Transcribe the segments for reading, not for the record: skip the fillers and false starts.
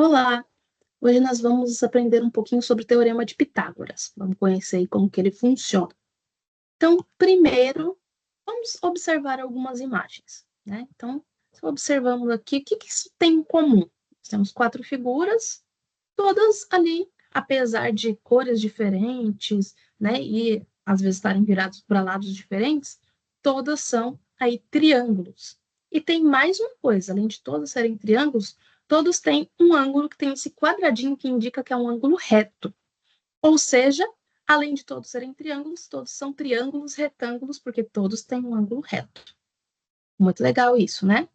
Olá! Hoje nós vamos aprender um pouquinho sobre o Teorema de Pitágoras. Vamos conhecer aí como que ele funciona. Então, primeiro, vamos observar algumas imagens, né? Então, se observamos aqui, o que que isso tem em comum? Nós temos 4 figuras, todas ali, apesar de cores diferentes, né? E às vezes estarem viradas para lados diferentes, todas são aí triângulos. E tem mais uma coisa, além de todas serem triângulos, todos têm um ângulo que tem esse quadradinho que indica que é um ângulo reto. Ou seja, além de todos serem triângulos, todos são triângulos retângulos, porque todos têm um ângulo reto. Muito legal isso, né?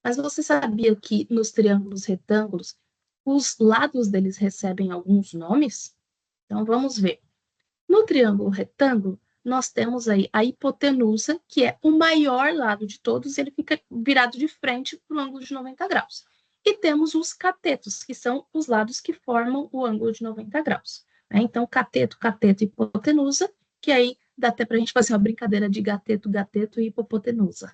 Mas você sabia que nos triângulos retângulos, os lados deles recebem alguns nomes? Então vamos ver. No triângulo retângulo, nós temos aí a hipotenusa, que é o maior lado de todos, e ele fica virado de frente para o ângulo de 90 graus. E temos os catetos, que são os lados que formam o ângulo de 90 graus. Né? Então, cateto, cateto e hipotenusa, que aí dá até para a gente fazer uma brincadeira de gateto, gateto e hipotenusa.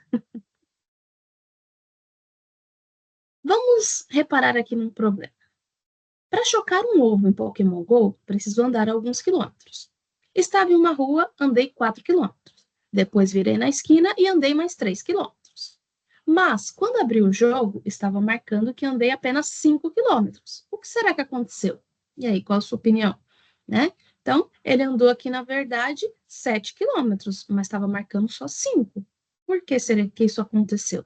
Vamos reparar aqui num problema. Para chocar um ovo em Pokémon GO, preciso andar alguns quilômetros. Estava em uma rua, andei 4 quilômetros. Depois virei na esquina e andei mais 3 quilômetros. Mas, quando abri o jogo, estava marcando que andei apenas 5 quilômetros. O que será que aconteceu? E aí, qual a sua opinião? Né? Então, ele andou aqui, na verdade, 7 quilômetros, mas estava marcando só 5. Por que será que isso aconteceu?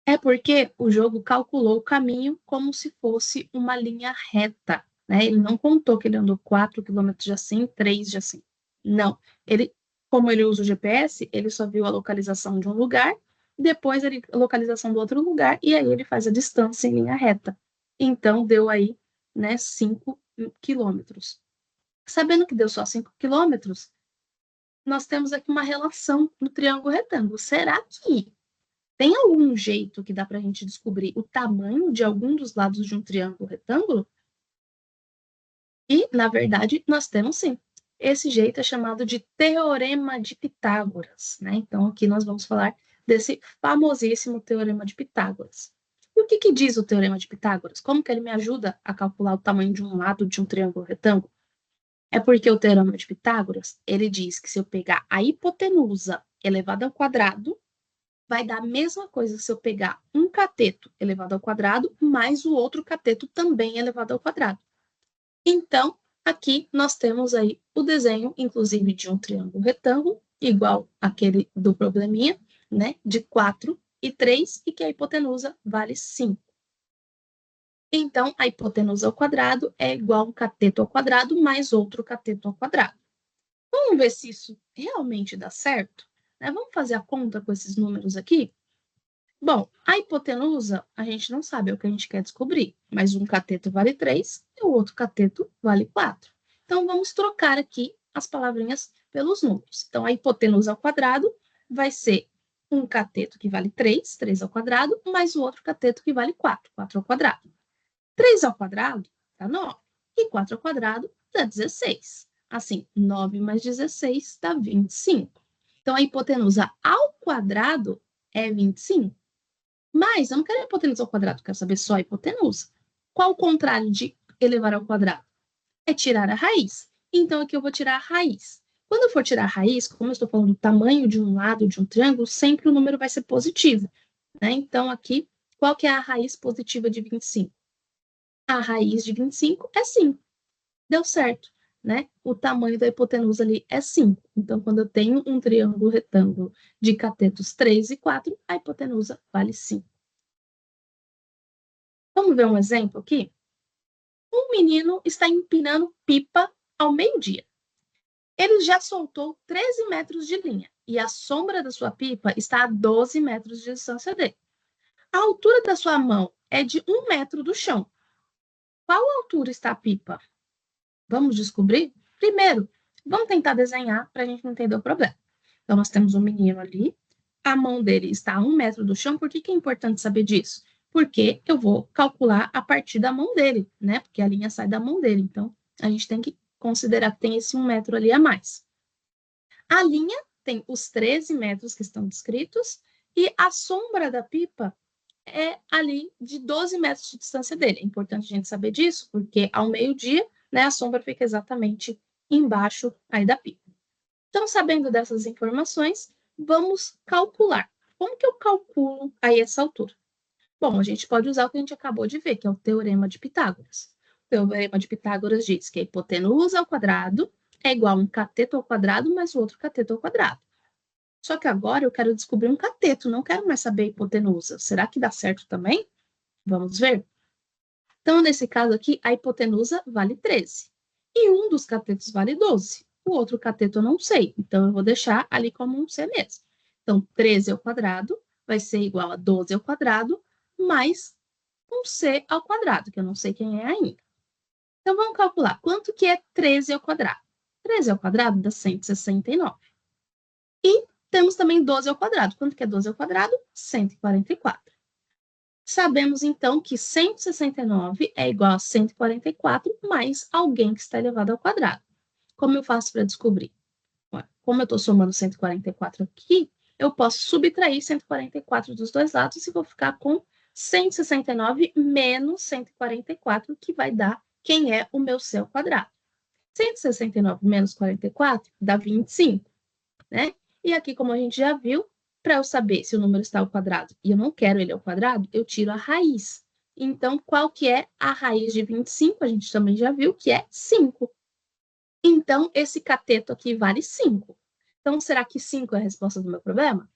É porque o jogo calculou o caminho como se fosse uma linha reta, né? Ele não contou que ele andou 4 quilômetros de assim, 3 de assim. Não. Ele, como ele usa o GPS, ele só viu a localização de um lugar, depois a localização do outro lugar, e aí ele faz a distância em linha reta. Então, deu aí, né, 5 quilômetros. Sabendo que deu só 5 quilômetros, nós temos aqui uma relação no triângulo retângulo. Será que tem algum jeito que dá para a gente descobrir o tamanho de algum dos lados de um triângulo retângulo? E, na verdade, nós temos sim. Esse jeito é chamado de Teorema de Pitágoras, né? Então, aqui nós vamos falar desse famosíssimo Teorema de Pitágoras. E o que que diz o Teorema de Pitágoras? Como que ele me ajuda a calcular o tamanho de um lado de um triângulo retângulo? É porque o Teorema de Pitágoras, ele diz que se eu pegar a hipotenusa elevada ao quadrado, vai dar a mesma coisa se eu pegar um cateto elevado ao quadrado mais o outro cateto também elevado ao quadrado. Então, aqui nós temos aí o desenho, inclusive, de um triângulo retângulo, igual aquele do probleminha, né, de 4 e 3, e que a hipotenusa vale 5. Então, a hipotenusa ao quadrado é igual um cateto ao quadrado mais outro cateto ao quadrado. Vamos ver se isso realmente dá certo? Né? Vamos fazer a conta com esses números aqui? Bom, a hipotenusa, a gente não sabe, é o que a gente quer descobrir, mas um cateto vale 3 e o outro cateto vale 4. Então, vamos trocar aqui as palavrinhas pelos números. Então, a hipotenusa ao quadrado vai ser um cateto que vale 3, 3 ao quadrado, mais o outro cateto que vale 4, 4 ao quadrado. 3 ao quadrado dá 9, e 4 ao quadrado dá 16. Assim, 9 mais 16 dá 25. Então, a hipotenusa ao quadrado é 25. Mas eu não quero a hipotenusa ao quadrado, quero saber só a hipotenusa. Qual o contrário de elevar ao quadrado? É tirar a raiz. Então, aqui eu vou tirar a raiz. Quando eu for tirar a raiz, como eu estou falando do tamanho de um lado de um triângulo, sempre o número vai ser positivo. Né? Então, aqui, qual que é a raiz positiva de 25? A raiz de 25 é 5. Deu certo. Né? O tamanho da hipotenusa ali é 5. Então, quando eu tenho um triângulo retângulo de catetos 3 e 4, a hipotenusa vale 5. Vamos ver um exemplo aqui? Um menino está empinando pipa ao meio-dia. Ele já soltou 13 metros de linha e a sombra da sua pipa está a 12 metros de distância dele. A altura da sua mão é de 1 metro do chão. Qual altura está a pipa? Vamos descobrir? Primeiro, vamos tentar desenhar para a gente não entender o problema. Então, nós temos um menino ali, a mão dele está a 1 metro do chão. Por que que é importante saber disso? Porque eu vou calcular a partir da mão dele, né? Porque a linha sai da mão dele. Então, a gente tem que considerar que tem esse 1 metro ali a mais. A linha tem os 13 metros que estão descritos e a sombra da pipa é ali de 12 metros de distância dele. É importante a gente saber disso, porque ao meio-dia, né, a sombra fica exatamente embaixo aí da pipa. Então, sabendo dessas informações, vamos calcular. Como que eu calculo aí essa altura? Bom, a gente pode usar o que a gente acabou de ver, que é o Teorema de Pitágoras. O Teorema de Pitágoras diz que a hipotenusa ao quadrado é igual a um cateto ao quadrado mais o outro cateto ao quadrado. Só que agora eu quero descobrir um cateto, não quero mais saber a hipotenusa. Será que dá certo também? Vamos ver? Então, nesse caso aqui, a hipotenusa vale 13. E um dos catetos vale 12. O outro cateto eu não sei, então eu vou deixar ali como um C mesmo. Então, 13 ao quadrado vai ser igual a 12 ao quadrado mais um C ao quadrado, que eu não sei quem é ainda. Então, vamos calcular quanto que é 13 ao quadrado. 13 ao quadrado dá 169. E temos também 12 ao quadrado. Quanto que é 12 ao quadrado? 144. Sabemos, então, que 169 é igual a 144 mais alguém que está elevado ao quadrado. Como eu faço para descobrir? Como eu estou somando 144 aqui, eu posso subtrair 144 dos dois lados e vou ficar com 169 menos 144, que vai dar quem é o meu C ao quadrado. 169 menos 44 dá 25, né? E aqui, como a gente já viu, para eu saber se o número está ao quadrado e eu não quero ele ao quadrado, eu tiro a raiz. Então, qual que é a raiz de 25? A gente também já viu que é 5. Então, esse cateto aqui vale 5. Então, será que 5 é a resposta do meu problema?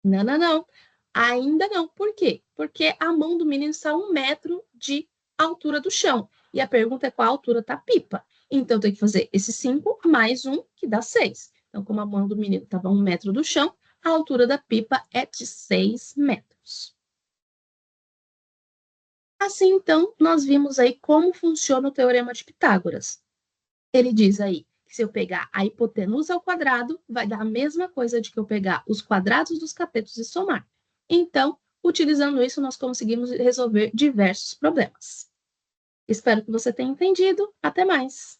Não, não, não. Ainda não. Por quê? Porque a mão do menino está a 1 metro de altura do chão. E a pergunta é qual a altura está a pipa. Então, eu tenho que fazer esse 5 mais 1, que dá 6. Então, como a mão do menino estava a 1 metro do chão, a altura da pipa é de 6 metros. Assim, então, nós vimos aí como funciona o Teorema de Pitágoras. Ele diz aí que se eu pegar a hipotenusa ao quadrado, vai dar a mesma coisa de que eu pegar os quadrados dos catetos e somar. Então, utilizando isso, nós conseguimos resolver diversos problemas. Espero que você tenha entendido. Até mais!